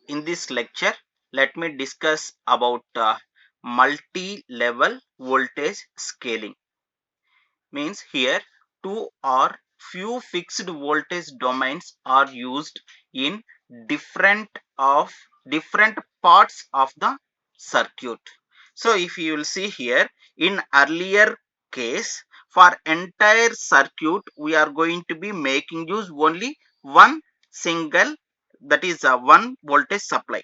In this lecture, let me discuss about multi-level voltage scaling. Means here two or few fixed voltage domains are used in different of different parts of the circuit. So if you will see here, in earlier case, for entire circuit we are going to be making use only one single, that is a one voltage supply,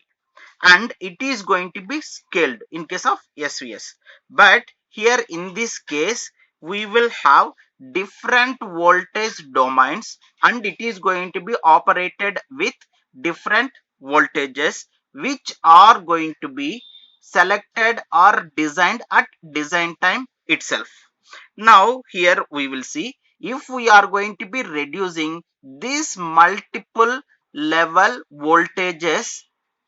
and it is going to be scaled in case of SVS. But here in this case we will have different voltage domains, and it is going to be operated with different voltages, which are going to be selected or designed at design time itself. Now here we will see, if we are going to be reducing these multiple level voltages,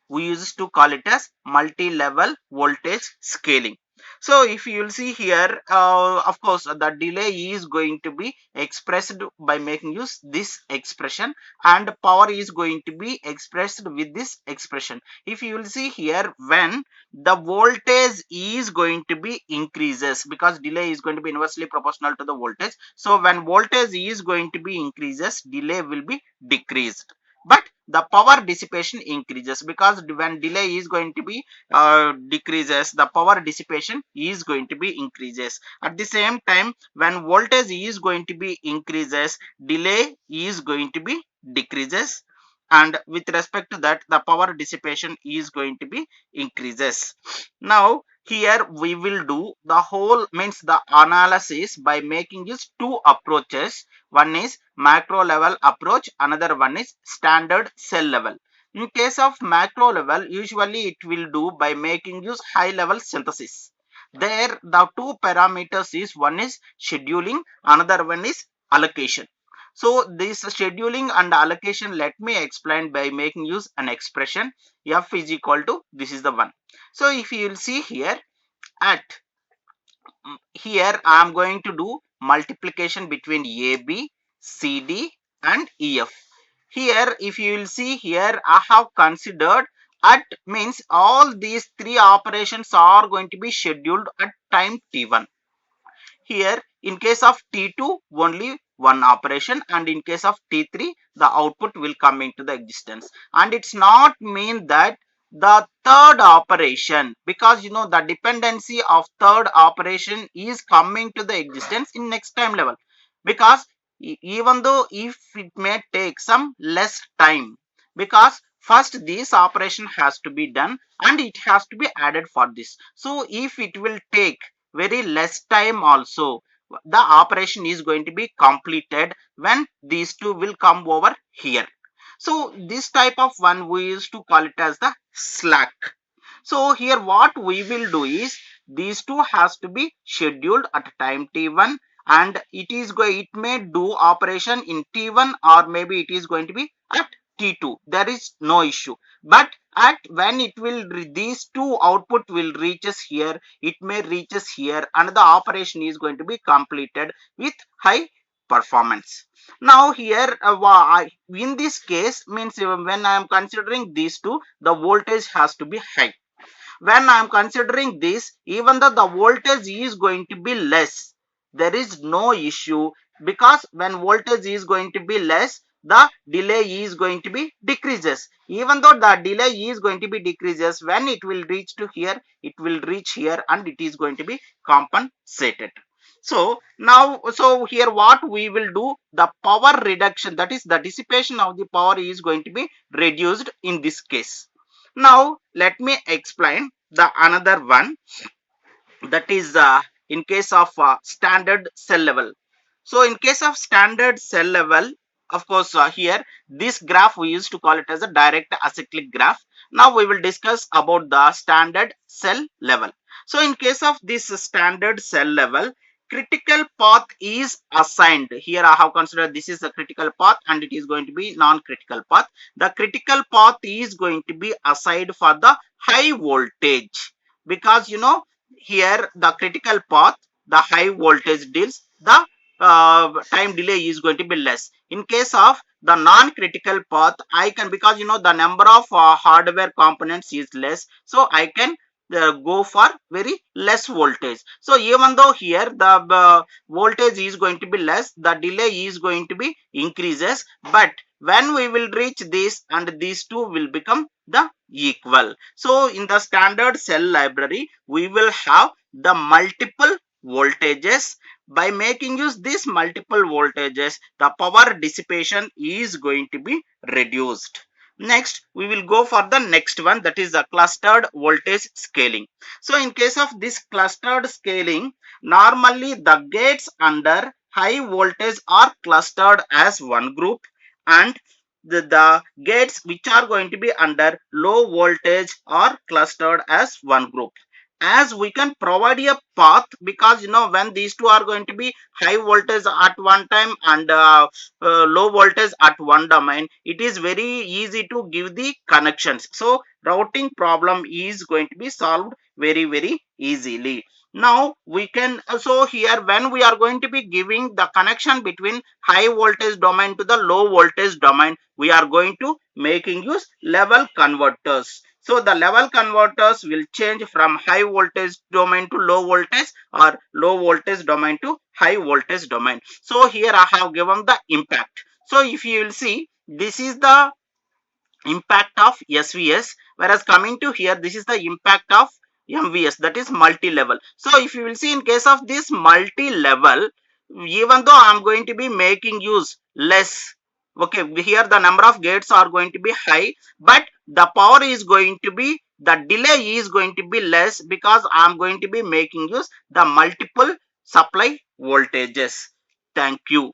we used to call it as multi-level voltage scaling. So if you will see here, of course the delay is going to be expressed by making use this expression, and power is going to be expressed with this expression. If you will see here, when the voltage is going to be increases, because delay is going to be inversely proportional to the voltage, so when voltage is going to be increases, delay will be decreased, but the power dissipation increases, because when delay is going to be decreases, the power dissipation is going to be increases. At the same time, when voltage is going to be increases, delay is going to be decreases, and with respect to that, the power dissipation is going to be increases. Now here we will do the whole, means the analysis, by making use two approaches. One is macro level approach, another one is standard cell level. In case of macro level, usually it will do by making use high level synthesis. There the two parameters is, one is scheduling, another one is allocation. So this scheduling and allocation, let me explain by making use an expression. F is equal to, this is the one. So if you will see here, at here I am going to do multiplication between AB, CD and EF. Here if you will see here, I have considered at, means all these three operations are going to be scheduled at time T1. Here in case of T2 only one operation, and in case of T3 the output will come into the existence. And it's not mean that the third operation, because you know the dependency of third operation is coming to the existence in next time level, because even though if it may take some less time, because first this operation has to be done and it has to be added for this. So if it will take very less time also, the operation is going to be completed when these two will come over here. So this type of one we used to call it as the slack. So here what we will do is, these two has to be scheduled at time T1, and it may do operation in T1, or maybe it is going to be at T2. There is no issue. But at when it will, these two output will reaches here, it may reaches here, and the operation is going to be completed with high performance. Now here in this case, means when I am considering these two, the voltage has to be high. When I am considering this, even though the voltage is going to be less, there is no issue, because when voltage is going to be less, the delay is going to be decreases. Even though the delay is going to be decreases, when it will reach to here, it will reach here, and it is going to be compensated. So now, so here what we will do, the power reduction, that is the dissipation of the power is going to be reduced in this case. Now let me explain the another one, that is in case of standard cell level. So in case of standard cell level, of course here this graph we used to call it as a direct acyclic graph. Now we will discuss about the standard cell level. So in case of this standard cell level, critical path is assigned. Here I have considered this is a critical path and it is going to be non-critical path. The critical path is going to be assigned for the high voltage, because you know here the critical path, the high voltage deals, the time delay is going to be less. In case of the non-critical path, I can, because the number of hardware components is less, so I can go for very less voltage. So even though here the voltage is going to be less, the delay is going to be increases, but when we will reach this, and these two will become the equal. So in the standard cell library, we will have the multiple voltages. By making use this multiple voltages, the power dissipation is going to be reduced. Next, we will go for the next one, that is the clustered voltage scaling. So in case of this clustered scaling, normally the gates under high voltage are clustered as one group, and the gates which are going to be under low voltage are clustered as one group. As we can provide a path, because when these two are going to be high voltage at one time and low voltage at one domain, it is very easy to give the connections. So routing problem is going to be solved very easily. Now we can, so here when we are going to be giving the connection between high voltage domain to the low voltage domain, we are going to making use level converters. So the level converters will change from high voltage domain to low voltage, or low voltage domain to high voltage domain. So here I have given the impact. So if you will see, this is the impact of SVS, whereas coming to here, this is the impact of MVS, that is multi-level. So if you will see, in case of this multi-level, even though I am going to be making use less, okay, here the number of gates are going to be high, but the power is going to be, the delay is going to be less, because I am going to be making use the multiple supply voltages. Thank you.